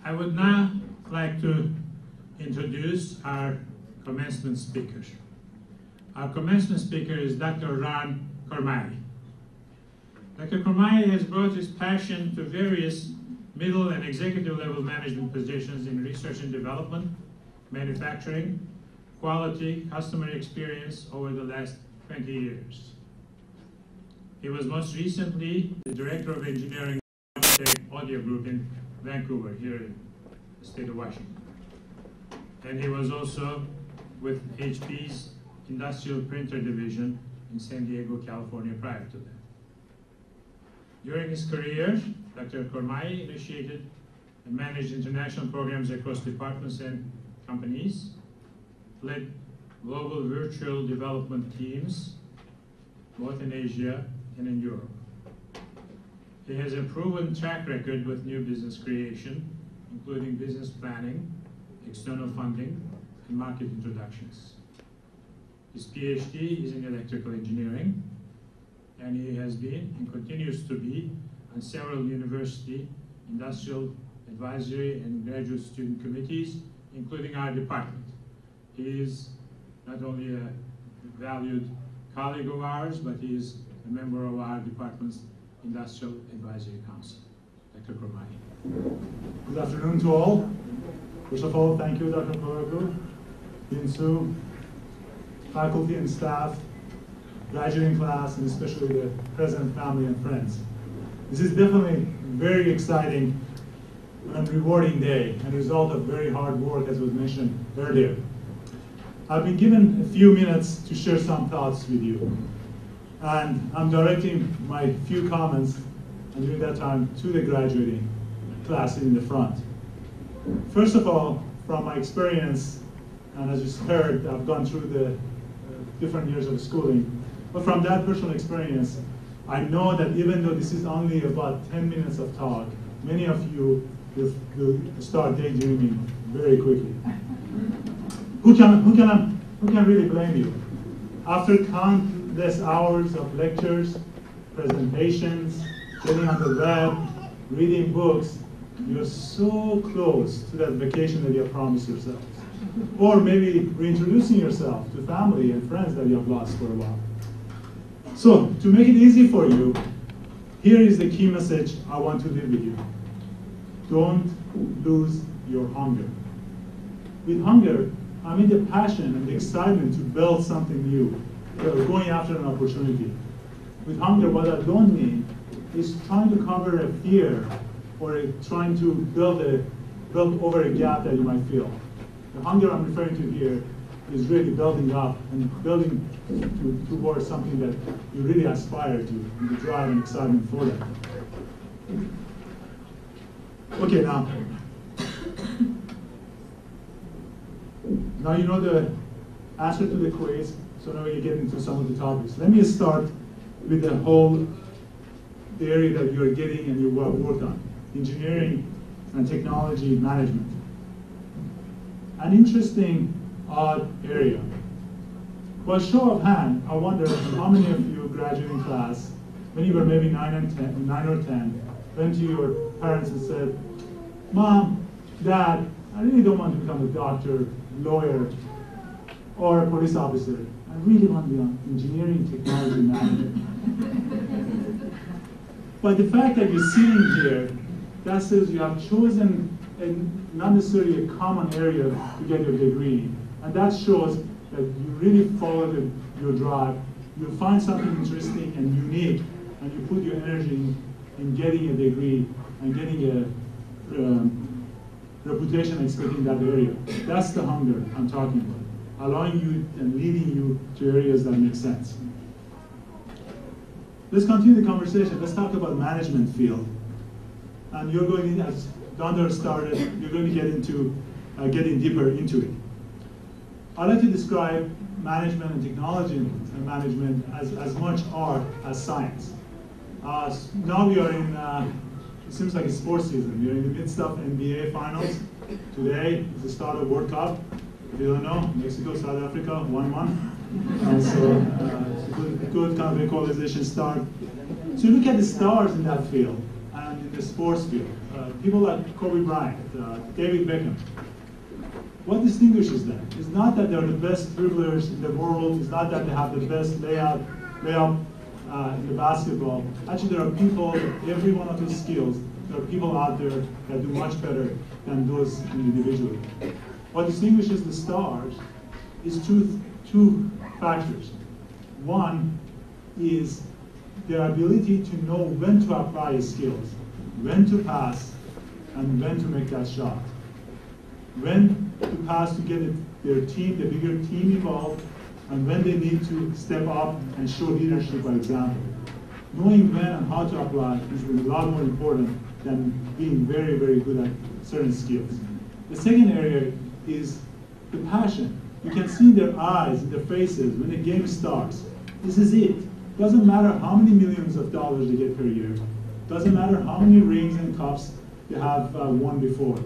I would now like to introduce our commencement speaker. Our commencement speaker is Dr. Khormaei. Dr. Khormaei has brought his passion to various middle and executive level management positions in research and development, manufacturing, quality, customer experience over the last 20 years. He was most recently the Director of Engineering Audio Group in Vancouver, here in the state of Washington. And he was also with HP's Industrial Printer Division in San Diego, California prior to that. During his career, Dr. Khormaei initiated and managed international programs across departments and companies, led global virtual development teams, both in Asia and in Europe. He has a proven track record with new business creation, including business planning, external funding, and market introductions. His PhD is in electrical engineering, and he has been and continues to be on several university, industrial, advisory, and graduate student committees, including our department. He is not only a valued colleague of ours, but he is a member of our department's Industrial Advisory Council. Dr. Khormaei. Good afternoon to all. First of all, thank you, Dr. Khormaei, Binsu, faculty and staff, graduating class, and especially the present family and friends. This is definitely a very exciting and rewarding day, and a result of very hard work, as was mentioned earlier. I've been given a few minutes to share some thoughts with you, and I'm directing my few comments, and during that time, to the graduating class in the front. First of all, from my experience, and as you heard, I've gone through the different years of schooling, but from that personal experience, I know that even though this is only about 10 minutes of talk, many of you will start daydreaming very quickly. Who can really blame you? After countless hours of lectures, presentations, getting on the web, reading books, you're so close to that vacation that you have promised yourselves. Or maybe reintroducing yourself to family and friends that you have lost for a while. So, to make it easy for you, here is the key message I want to leave with you. Don't lose your hunger. With hunger, I mean the passion and the excitement to build something new, going after an opportunity. With hunger, what I don't mean is trying to cover a fear or trying to build over a gap that you might feel. The hunger I'm referring to here is really building up and building towards something that you really aspire to, and the drive and excitement for that. Okay, now you know the answer to the quiz, so now you get into some of the topics. Let me start with the area that you're getting and you work on, engineering and technology management. An interesting, odd area. By show of hand, I wonder how many of you graduating class, when you were maybe 9 or 10, went to your parents and said, "Mom, Dad, I really don't want to become a doctor, lawyer, or a police officer. I really want to be an engineering technology manager." But the fact that you're sitting here, that says you have chosen not necessarily a common area to get your degree. And that shows that you really followed your drive. You find something interesting and unique, and you put your energy in getting a degree and getting a reputation and expecting that area. That's the hunger I'm talking about, allowing you and leading you to areas that make sense. Let's continue the conversation. Let's talk about management field. And you're going, as Donder started, you're going to get into getting deeper into it. I like to describe management and technology and management as much art as science. Now we are in, it seems like a sports season. We're in the midst of NBA finals. Today is the start of World Cup. If you don't know, Mexico, South Africa, 1-1. So good kind of equalization start. So look at the stars in that field. and in the sports field. People like Kobe Bryant, David Beckham. What distinguishes them? It's not that they're the best dribblers in the world. It's not that they have the best layup in the basketball. Actually, there are people, every one of those skills, there are people out there that do much better than those individually. What distinguishes the stars is two factors. One is their ability to know when to apply skills, when to pass, and when to make that shot. When to pass to get their team, the bigger team involved, and when they need to step up and show leadership by example. Knowing when and how to apply is a lot more important than being very, very good at certain skills. The second area is the passion. You can see in their eyes, in their faces, when the game starts. This is it. Doesn't matter how many millions of dollars they get per year. Doesn't matter how many rings and cups they have won before.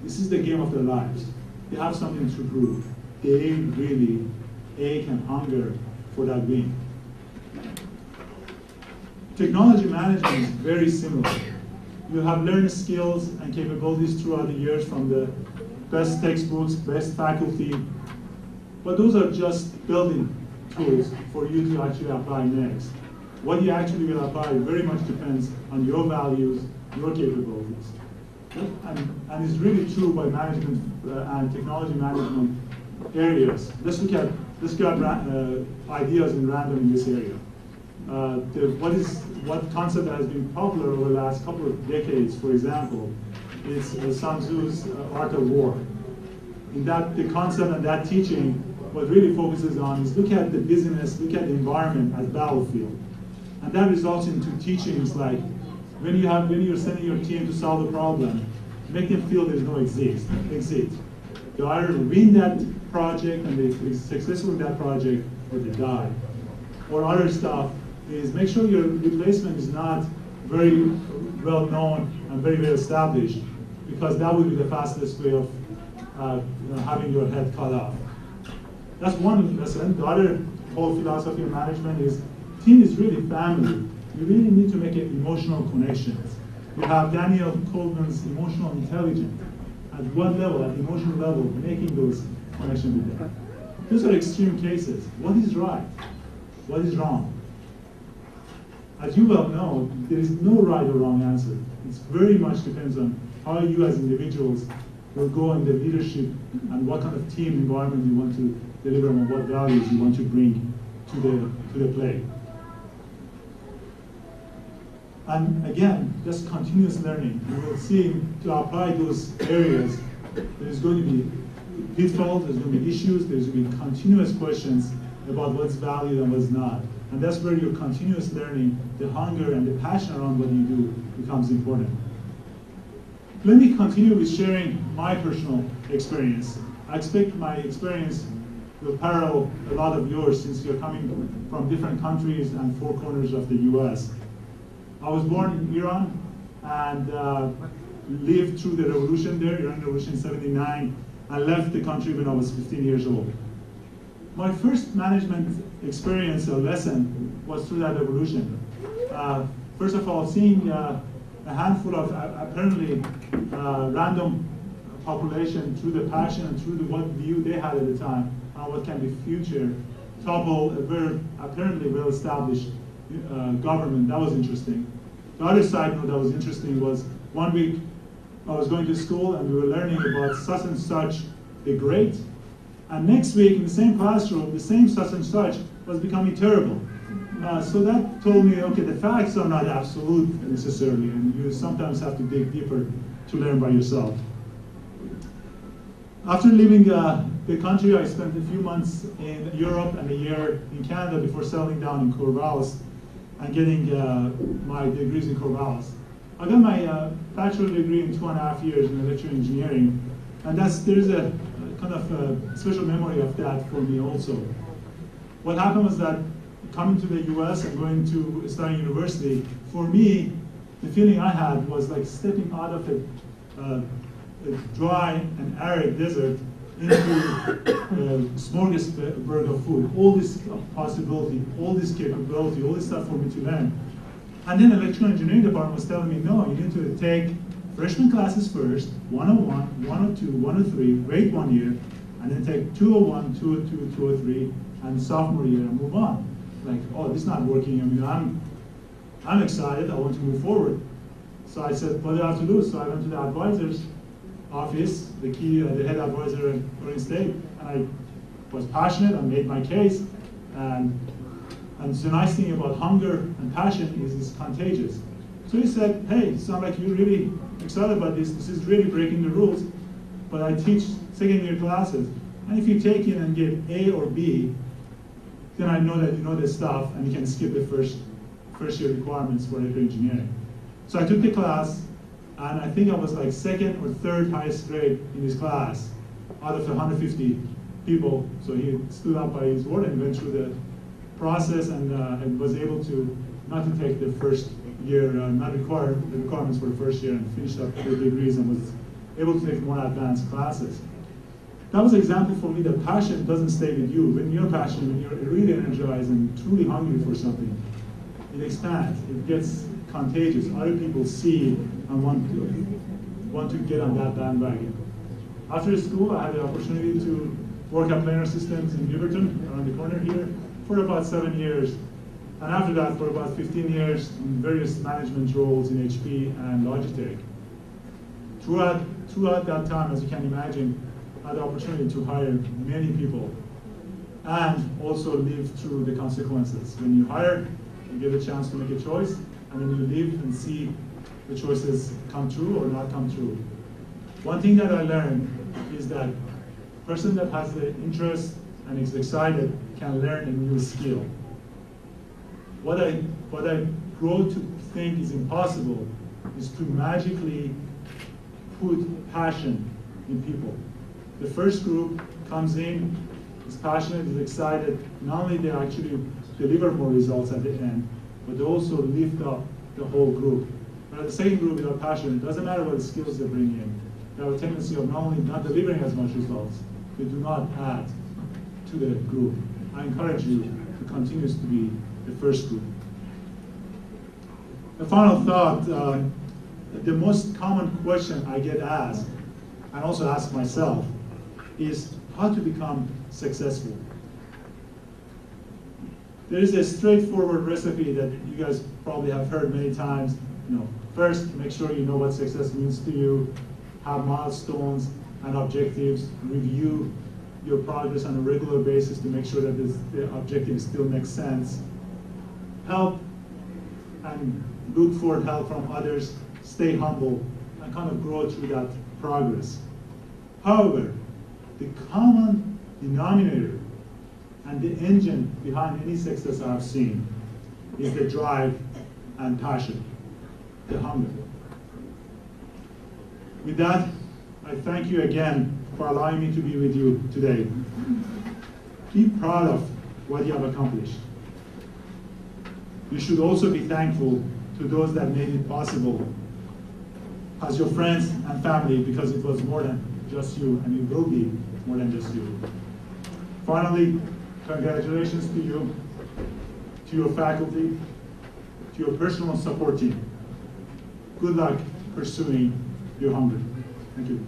This is the game of their lives. They have something to prove. They really ache and hunger for that win. Technology management is very similar. You have learned skills and capabilities throughout the years from the best textbooks, best faculty, but those are just building tools for you to actually apply next. What you actually will apply very much depends on your values, your capabilities. And it's really true by management and technology management areas. Let's grab ideas in random in this area. What concept has been popular over the last couple of decades, for example, is Sun Tzu's Art of War. In that, the concept and that teaching, what really focuses on is look at the business, look at the environment as battlefield. And that results into teachings like, when you're sending your team to solve a problem, make them feel there's no exit. They either win that project and they're successful in that project, or they die. Or other stuff is make sure your replacement is not very well known and very well established, because that would be the fastest way of having your head cut off. That's one lesson. The other whole philosophy of management is team is really family. You really need to make emotional connections. You have Daniel Goleman's emotional intelligence. At what level, at the emotional level, making those connections with them. Those are extreme cases. What is right? What is wrong? As you well know, there is no right or wrong answer. It very much depends on how you as individuals will go in the leadership and what kind of team environment you want to deliver and what values you want to bring to the play. And again, just continuous learning. You will see to apply those areas, there's going to be pitfalls, there's going to be issues, there's going to be continuous questions about what's valued and what's not. And that's where your continuous learning, the hunger and the passion around what you do becomes important. Let me continue with sharing my personal experience. I expect my experience will parallel a lot of yours since you're coming from different countries and four corners of the US. I was born in Iran and lived through the revolution there, Iran Revolution in '79. I left the country when I was 15 years old. My first management experience or lesson was through that revolution. First of all, seeing a handful of apparently random population through the passion and through what view they had at the time on what can be future, topple a very apparently well-established government. That was interesting. The other side note that was interesting was one week I was going to school and we were learning about such and such the great, and next week in the same classroom, the same such and such was becoming terrible. So that told me, okay, the facts are not absolute necessarily, and you sometimes have to dig deeper to learn by yourself. After leaving the country, I spent a few months in Europe and a year in Canada before settling down in Khormaei and getting my degrees in Khormaei. I got my bachelor degree in 2.5 years in electrical engineering, and there's a kind of a special memory of that for me also. What happened was that coming to the US and going to study university, for me, the feeling I had was like stepping out of a dry and arid desert into a smorgasbord of food. All this possibility, all this capability, all this stuff for me to learn. And then the electrical engineering department was telling me, no, you need to take freshman classes first, 101, 102, 103, wait 1 year, and then take 201, 202, 203, and sophomore year and move on. Like, oh, this is not working. I mean, I'm excited, I want to move forward. So I said, what do I have to do? So I went to the advisor's office, the head advisor at Oregon State, and I was passionate, I made my case, and the nice thing about hunger and passion is it's contagious. So he said, hey, you sound like you're really excited about this. This is really breaking the rules, but I teach second year classes. And if you take it and get A or B, then I know that you know this stuff and you can skip the first year requirements for electrical engineering. So I took the class, and I think I was like second or third highest grade in this class out of the 150 people. So he stood up by his word and went through the process and was able to not to take the first year, not require the requirements for the first year, and finished up with degrees and was able to take more advanced classes. That was an example for me that passion doesn't stay with you. When you're passionate, when you're really energized and truly hungry for something, it expands, it gets contagious. Other people see and want to get on that bandwagon. After school, I had the opportunity to work at Planar Systems in Beaverton, around the corner here, for about 7 years. And after that, for about 15 years, in various management roles in HP and Logitech. Throughout that time, as you can imagine, I had the opportunity to hire many people and also live through the consequences. When you hire, you get a chance to make a choice, and then you live and see the choices come true or not come true. One thing that I learned is that a person that has the interest and is excited can learn a new skill. What I grow to think is impossible is to magically put passion in people. The first group comes in, is passionate, is excited. Not only they actually deliver more results at the end, but they also lift up the whole group. But the second group without passion, it doesn't matter what skills they bring in. They have a tendency of not only not delivering as much results, they do not add to the group. I encourage you to continue to be the first group. A final thought, the most common question I get asked, and also ask myself, is how to become successful. There is a straightforward recipe that you guys probably have heard many times. First, make sure you know what success means to you, have milestones and objectives, review your progress on a regular basis to make sure that the objective still makes sense. Help and look for help from others, stay humble, and kind of grow through that progress. However, the common denominator and the engine behind any success I've seen is the drive and passion, the hunger. With that, I thank you again for allowing me to be with you today. Be proud of what you have accomplished. You should also be thankful to those that made it possible as your friends and family, because it was more than just you, and it will be more than just you. Finally, congratulations to you, to your faculty, to your personal support team. Good luck pursuing your hunger. Thank you.